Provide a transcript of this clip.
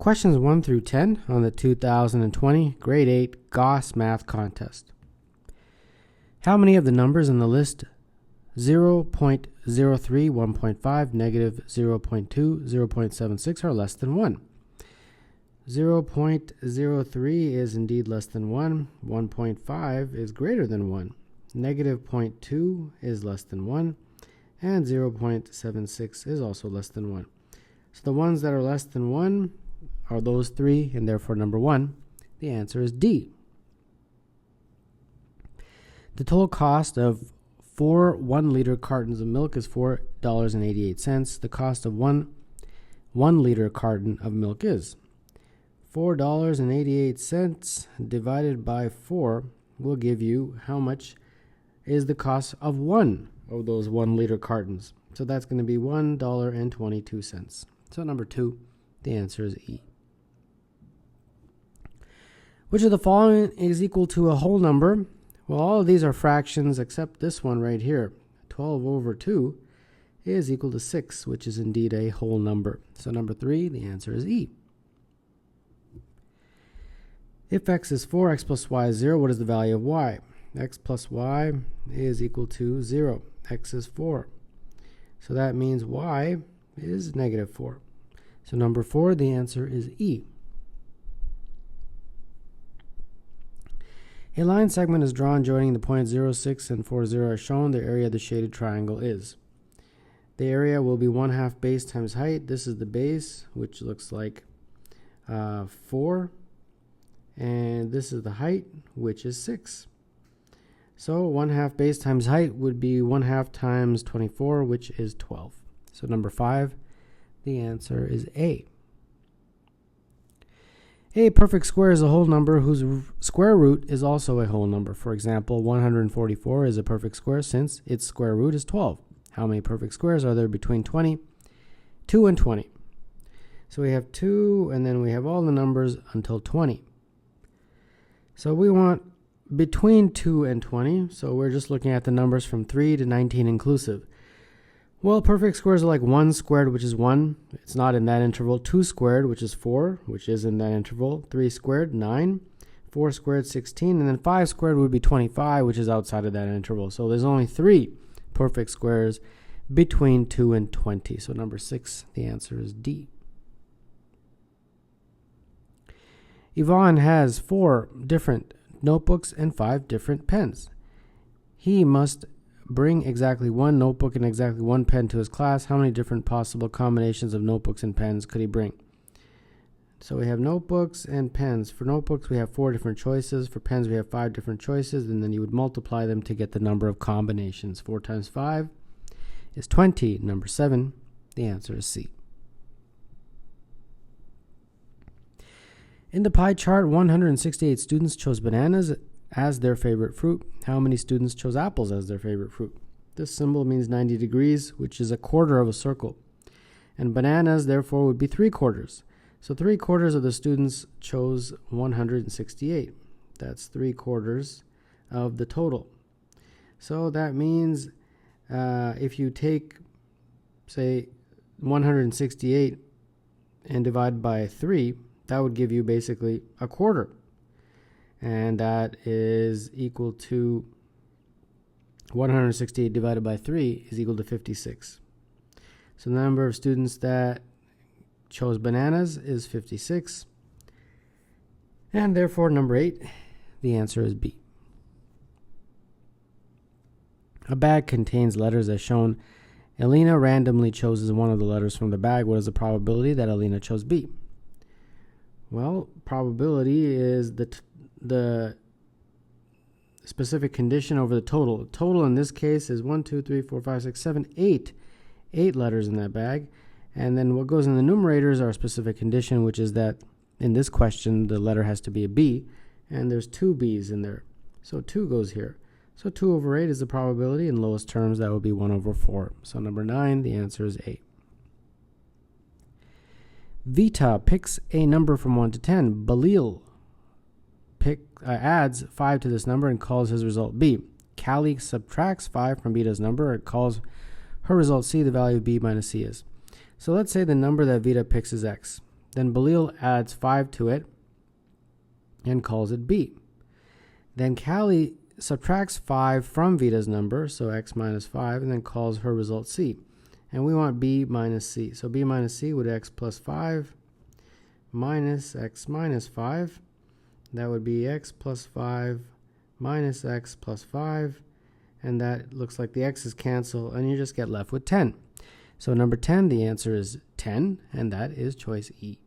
Questions 1 through 10 on the 2020 Grade 8 Gauss Math Contest. How many of the numbers in the list 0.03, 1.5, negative 0.2, 0.76 are less than 1? 0.03 is indeed less than 1. 1.5 is greater than 1. Negative 0.2 is less than 1. And 0.76 is also less than 1. So the ones that are less than 1 are those three, and therefore number 1. The answer is D. The total cost of 4 1-liter cartons of milk is $4.88. The cost of one 1-liter carton of milk is $4.88 divided by 4 will give you how much is the cost of one of those 1-liter cartons. So that's going to be $1.22. So number 2, the answer is E. Which of the following is equal to a whole number? Well, all of these are fractions except this one right here. 12 over 2 is equal to 6, which is indeed a whole number. So number 3, the answer is E. If x is 4, x plus y is 0, what is the value of y? X plus y is equal to 0. X is 4. So that means y is negative 4. So number 4, the answer is E. A line segment is drawn joining the points 0, 6, and 4, 0 as shown. The area of the shaded triangle is. The area will be 1/2 base times height. This is the base, which looks like 4. And this is the height, which is 6. So 1/2 base times height would be 1/2 times 24, which is 12. So number 5, the answer is A. A perfect square is a whole number whose square root is also a whole number. For example, 144 is a perfect square since its square root is 12. How many perfect squares are there between 2 and 20? So we have 2, and then we have all the numbers until 20. So we want between 2 and 20, so we're just looking at the numbers from 3 to 19 inclusive. Well, perfect squares are like 1 squared, which is 1. It's not in that interval. 2 squared, which is 4, which is in that interval. 3 squared, 9. 4 squared, 16. And then 5 squared would be 25, which is outside of that interval. So there's only 3 perfect squares between 2 and 20. So number 6, the answer is D. Yvonne has 4 different notebooks and 5 different pens. He must bring exactly 1 notebook and exactly 1 pen to his class. How many different possible combinations of notebooks and pens could he bring? So we have notebooks and pens. For notebooks, we have 4 different choices. For pens, we have 5 different choices, and then you would multiply them to get the number of combinations. 4 times 5 is 20. Number 7, the answer is C. In the pie chart, 168 students chose bananas as their favorite fruit. How many students chose apples as their favorite fruit? This symbol means 90 degrees, which is a quarter of a circle. And bananas, therefore, would be 3/4. So 3/4 of the students chose 168. That's 3/4 of the total. So that means if you take, say, 168 and divide by 3, that would give you basically a quarter. And that is equal to 168 divided by 3 is equal to 56. So the number of students that chose bananas is 56. And therefore, number 8, the answer is B. A bag contains letters as shown. Alina randomly chooses one of the letters from the bag. What is the probability that Alina chose B? Well, probability is the specific condition over the total. The total in this case is 1, 2, 3, 4, 5, 6, 7, 8. 8 letters in that bag. And then what goes in the numerator is our specific condition, which is that in this question, the letter has to be a B, and there's 2 B's in there. So 2 goes here. So 2 over 8 is the probability. In lowest terms, that would be 1 over 4. So number 9, the answer is A. Vita picks a number from 1 to 10. Balil adds 5 to this number and calls his result B. Cayley subtracts 5 from Vita's number and calls her result C. The value of B minus C is. So let's say the number that Vita picks is X. Then Balil adds 5 to it and calls it B. Then Cayley subtracts 5 from Vita's number, so x minus 5, and then calls her result C. And we want B minus C. So B minus C would be x plus 5 minus x minus 5. That would be x plus 5 minus x plus 5. And that looks like the x's cancel, and you just get left with 10. So number 10, the answer is 10, and that is choice E.